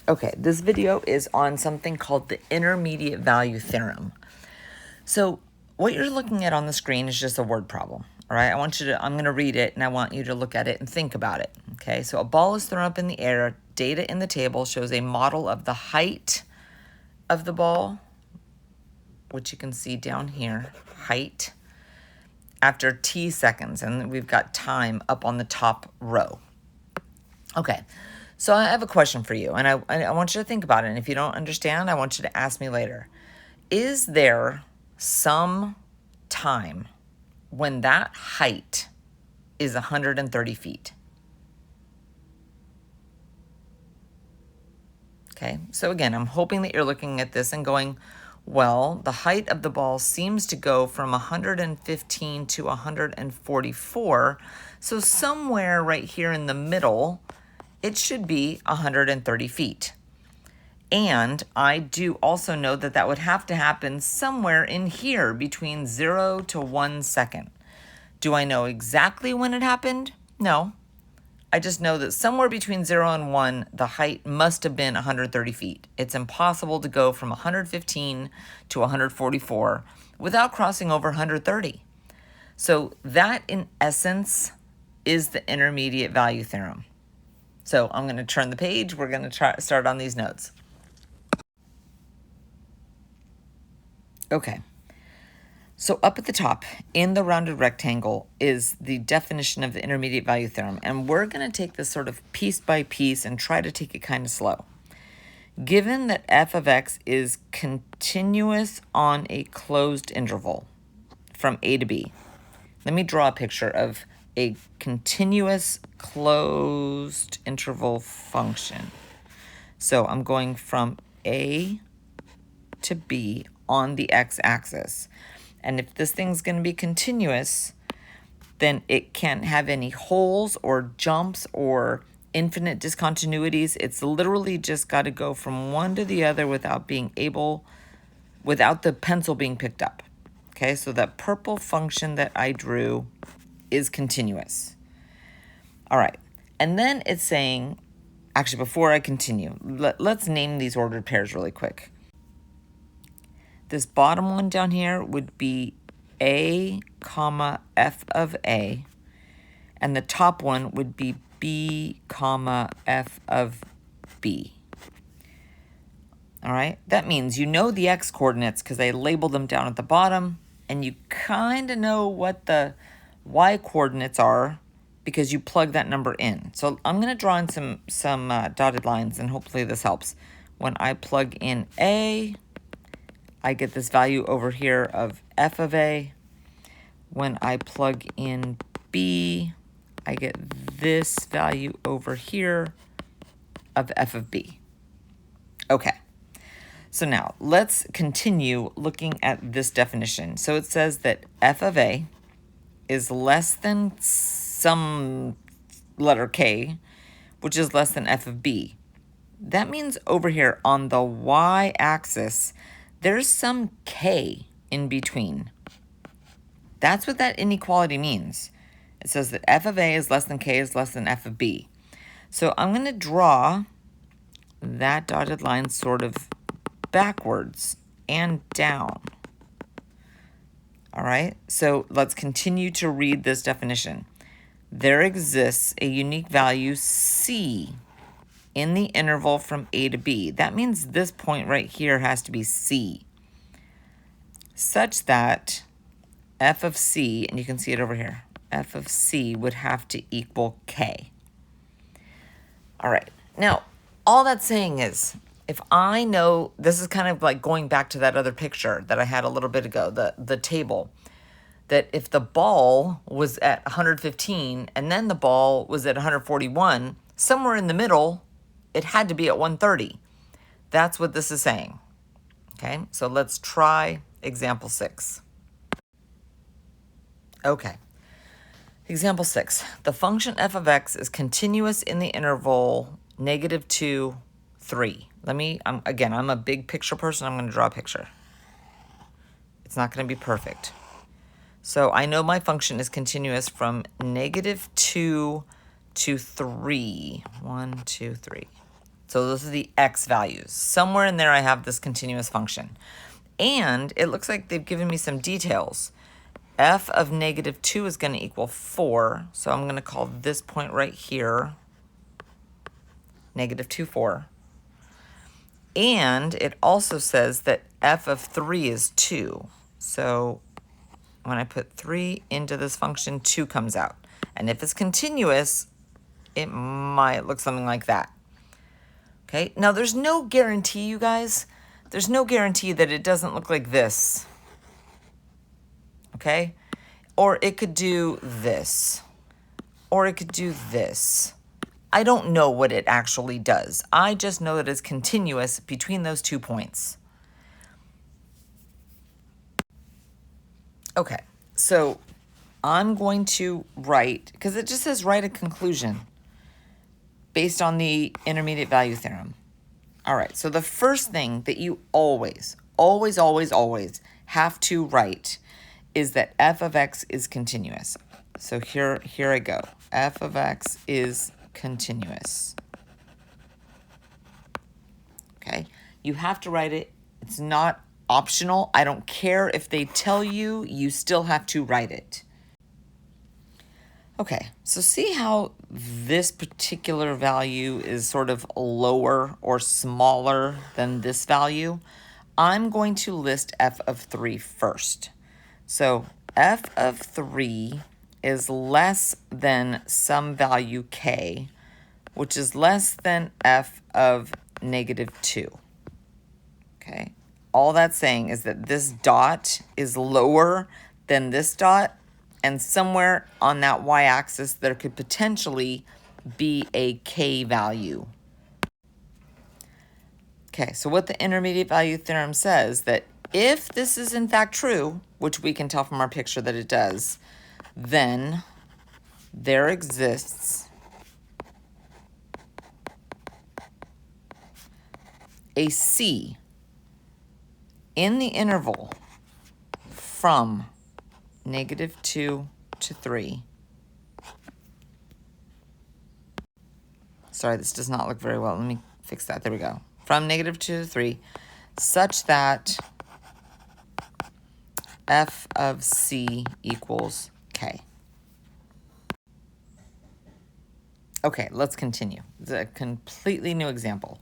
Okay, this video is on something called the intermediate value theorem. So what you're looking at on the screen is just a word problem. All right, I'm going to read it and I want you to look at it and think about it. Okay, so a ball is thrown up in the air. Data in the table shows a model of the height of the ball, which you can see down here, height, after t seconds. And we've got time up on the top row. Okay, so I have a question for you, and I want you to think about it. And if you don't understand, I want you to ask me later. Is there some time when that height is 130 feet? Okay, so again, I'm hoping that you're looking at this and going, well, the height of the ball seems to go from 115 to 144. So somewhere right here in the middle, it should be 130 feet. And I do also know that that would have to happen somewhere in here between 0 to 1 second. Do I know exactly when it happened? No. I just know that somewhere between 0 and 1, the height must have been 130 feet. It's impossible to go from 115 to 144 without crossing over 130. So that, in essence, is the intermediate value theorem. So I'm going to turn the page. We're going to start on these notes. Okay. So up at the top in the rounded rectangle is the definition of the intermediate value theorem. And we're going to take this sort of piece by piece and try to take it kind of slow. Given that f of x is continuous on a closed interval from a to b, let me draw a picture of a continuous closed interval function. So I'm going from a to b on the x-axis. And if this thing's going to be continuous, then it can't have any holes or jumps or infinite discontinuities. It's literally just got to go from one to the other without the pencil being picked up. Okay, so that purple function that I drew is continuous. All right, and then it's saying, actually, before I continue, let's name these ordered pairs really quick. This bottom one down here would be a comma f of a, and the top one would be b comma f of b. All right, that means you know the x coordinates because I labeled them down at the bottom, and you kind of know what the y coordinates are because you plug that number in. So I'm going to draw in some dotted lines, and hopefully this helps. When I plug in a, I get this value over here of f of a. When I plug in b, I get this value over here of f of b. Okay, so now let's continue looking at this definition. So it says that f of a is less than some letter k, which is less than f of b. That means over here on the y-axis, there's some k in between. That's what that inequality means. It says that f of a is less than k is less than f of b. So I'm going to draw that dotted line sort of backwards and down. All right, so let's continue to read this definition. There exists a unique value c in the interval from a to b. That means this point right here has to be c, such that f of c, and you can see it over here, f of c would have to equal k. All right, now all that's saying is, if I know, this is kind of like going back to that other picture that I had a little bit ago, the table, that if the ball was at 115 and then the ball was at 141, somewhere in the middle, it had to be at 130. That's what this is saying. Okay, so let's try example 6. Okay, example 6. The function f of x is continuous in the interval -2, 3. I'm a big picture person. I'm going to draw a picture. It's not going to be perfect. So I know my function is continuous from -2 to 3. 1, 2, 3. So those are the x values. Somewhere in there I have this continuous function. And it looks like they've given me some details. F of negative 2 is going to equal 4. So I'm going to call this point right here negative 2, 4. And it also says that f of 3 is 2. So when I put 3 into this function, 2 comes out. And if it's continuous, it might look something like that. Okay, now there's no guarantee, you guys. There's no guarantee that it doesn't look like this. Okay? Or it could do this. Or it could do this. I don't know what it actually does. I just know that it's continuous between those 2 points. Okay, so I'm going to write, because it just says write a conclusion based on the intermediate value theorem. All right, so the first thing that you always have to write is that f of x is continuous. So here I go. F of x is continuous. Okay, you have to write it. It's not optional. I don't care if they tell you, you still have to write it. Okay, so see how this particular value is sort of lower or smaller than this value? I'm going to list f of 3 first. So f of 3 is less than some value k, which is less than f of negative 2. Okay, all that's saying is that this dot is lower than this dot, and somewhere on that y-axis there could potentially be a k value. Okay, so what the intermediate value theorem says that if this is in fact true, which we can tell from our picture that it does, then there exists a c in the interval from negative 2 to 3. Sorry, this does not look very well. Let me fix that. There we go. From negative 2 to 3, such that f of c equals k. Okay, let's continue. It's a completely new example.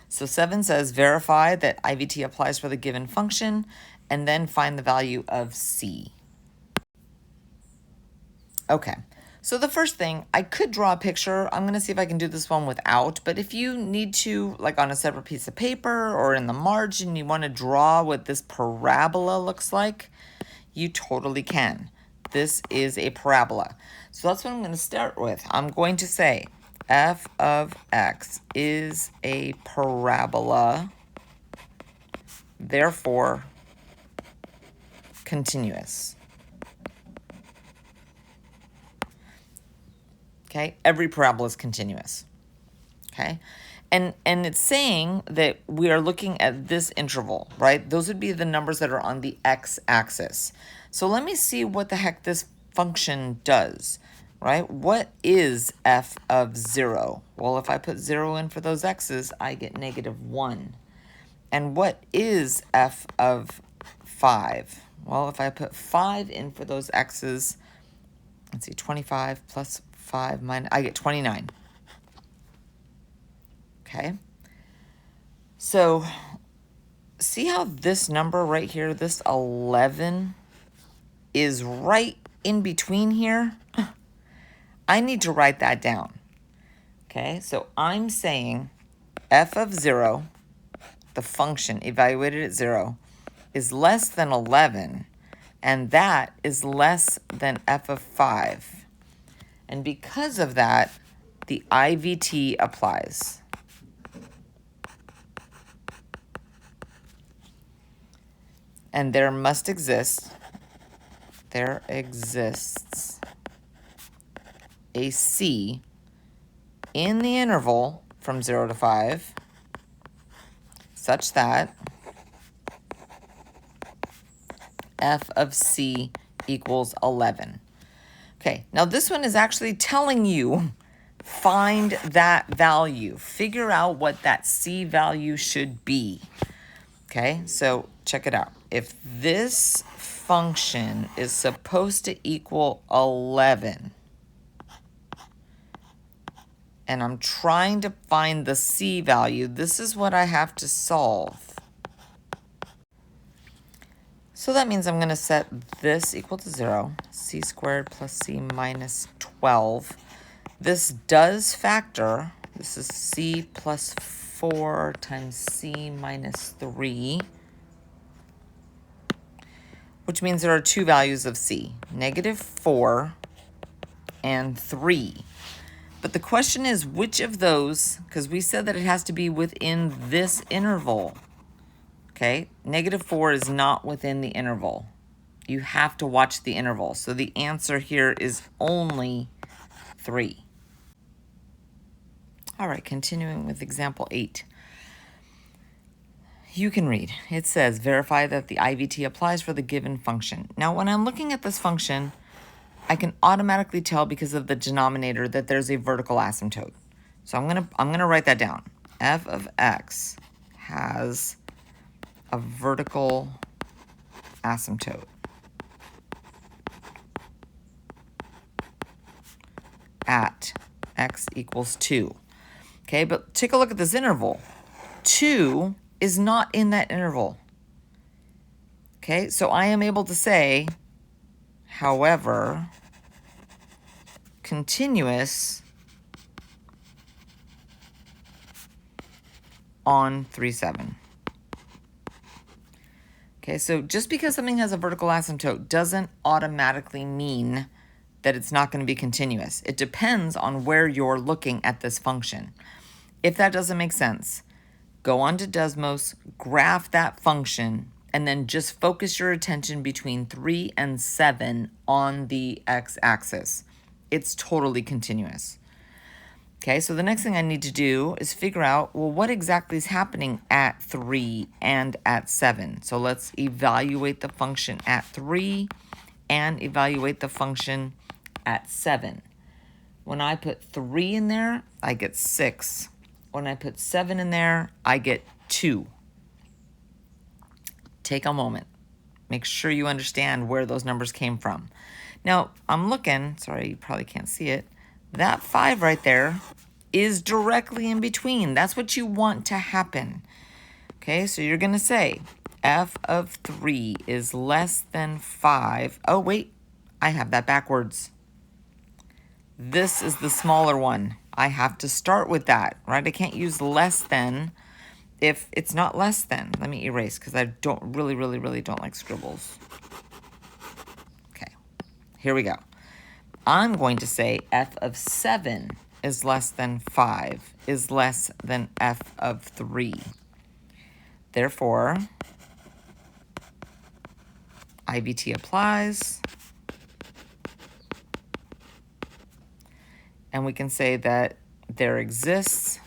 So 7 says verify that IVT applies for the given function and then find the value of c. Okay, so the first thing, I could draw a picture. I'm going to see if I can do this one without, but if you need to, like on a separate piece of paper or in the margin, you want to draw what this parabola looks like, you totally can. This is a parabola. So that's what I'm going to start with. I'm going to say f of x is a parabola, therefore continuous. Okay, every parabola is continuous. Okay, and it's saying that we are looking at this interval, right? Those would be the numbers that are on the x-axis. So let me see what the heck this function does, right? What is f of 0? Well, if I put 0 in for those x's, I get negative 1. And what is f of 5? Well, if I put 5 in for those x's, let's see, 25 plus 5 minus, I get 29. Okay. So see how this number right here, this 11, is right in between here? I need to write that down. Okay, so I'm saying f of 0, the function evaluated at 0, is less than 11, and that is less than f of 5. And because of that, the IVT applies. And there exists a c in the interval from 0 to 5 such that f of c equals 11. Okay, now this one is actually telling you find that value. Figure out what that C value should be. Okay, so check it out. If this function is supposed to equal 11, and I'm trying to find the C value, this is what I have to solve. So that means I'm going to set this equal to 0, C squared plus C minus 12. This does factor. This is C plus 4 times C minus 3, which means there are two values of C, -4 and 3. But the question is, which of those, because we said that it has to be within this interval. Okay, -4 is not within the interval. You have to watch the interval. So the answer here is only 3. All right, continuing with example 8. You can read. It says, verify that the IVT applies for the given function. Now, when I'm looking at this function, I can automatically tell because of the denominator that there's a vertical asymptote. So I'm gonna write that down. F of x has a vertical asymptote at x equals 2. Okay, but take a look at this interval. 2 is not in that interval. Okay, so I am able to say, however, continuous on 3, 7. Okay, so just because something has a vertical asymptote doesn't automatically mean that it's not going to be continuous. It depends on where you're looking at this function. If that doesn't make sense, go on to Desmos, graph that function, and then just focus your attention between 3 and 7 on the x-axis. It's totally continuous. Okay, so the next thing I need to do is figure out, well, what exactly is happening at 3 and at 7? So let's evaluate the function at 3 and evaluate the function at 7. When I put 3 in there, I get 6. When I put 7 in there, I get 2. Take a moment. Make sure you understand where those numbers came from. Now, I'm looking, sorry, you probably can't see it. That 5 right there is directly in between. That's what you want to happen. Okay, so you're going to say f of 3 is less than 5. Oh, wait, I have that backwards. This is the smaller one. I have to start with that, right? I can't use less than if it's not less than. Let me erase because I don't really don't like scribbles. Okay, here we go. I'm going to say f of 7 is less than 5 is less than f of 3. Therefore, IVT applies. And we can say that there exists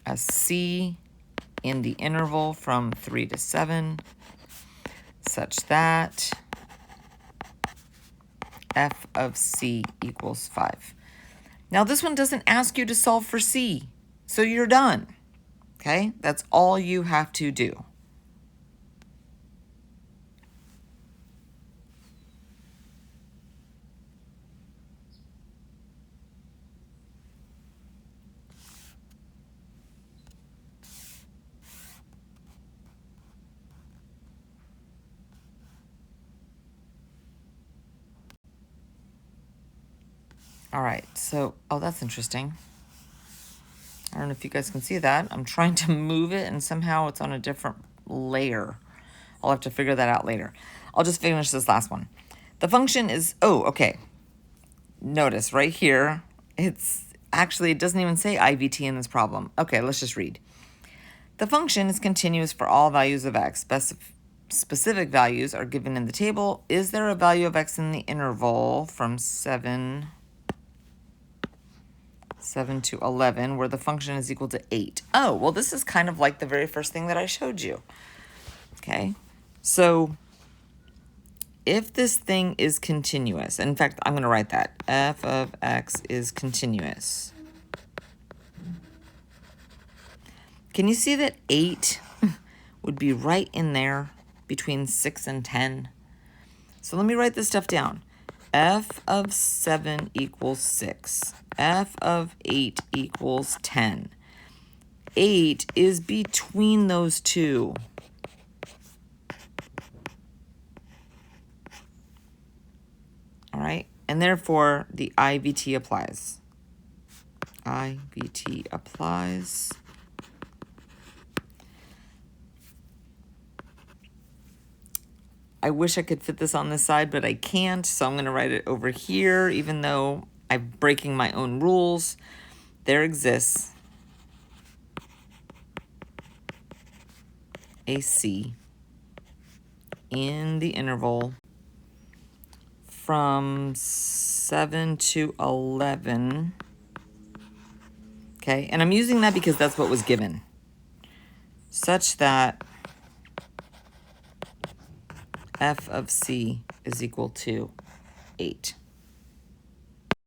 a C in the interval from 3 to 7 such that f of C equals 5. Now this one doesn't ask you to solve for C, so you're done. Okay, that's all you have to do. All right, so, oh, that's interesting. I don't know if you guys can see that. I'm trying to move it and somehow it's on a different layer. I'll have to figure that out later. I'll just finish this last one. The function is, oh, okay. Notice right here, it's actually, it doesn't even say IVT in this problem. Okay, let's just read. The function is continuous for all values of x. Specific values are given in the table. Is there a value of x in the interval from 7 to 11 where the function is equal to 8? Oh, well, this is kind of like the very first thing that I showed you. Okay, so if this thing is continuous, in fact, I'm going to write that. F of x is continuous. Can you see that 8 would be right in there between 6 and 10? So let me write this stuff down. F of 7 equals 6. F of 8 equals 10. 8 is between those two. All right, and therefore the IVT applies. IVT applies. I wish I could fit this on this side, but I can't, so I'm going to write it over here, even though I'm breaking my own rules. There exists a C in the interval from 7 to 11. Okay, and I'm using that because that's what was given. Such that f of c is equal to 8.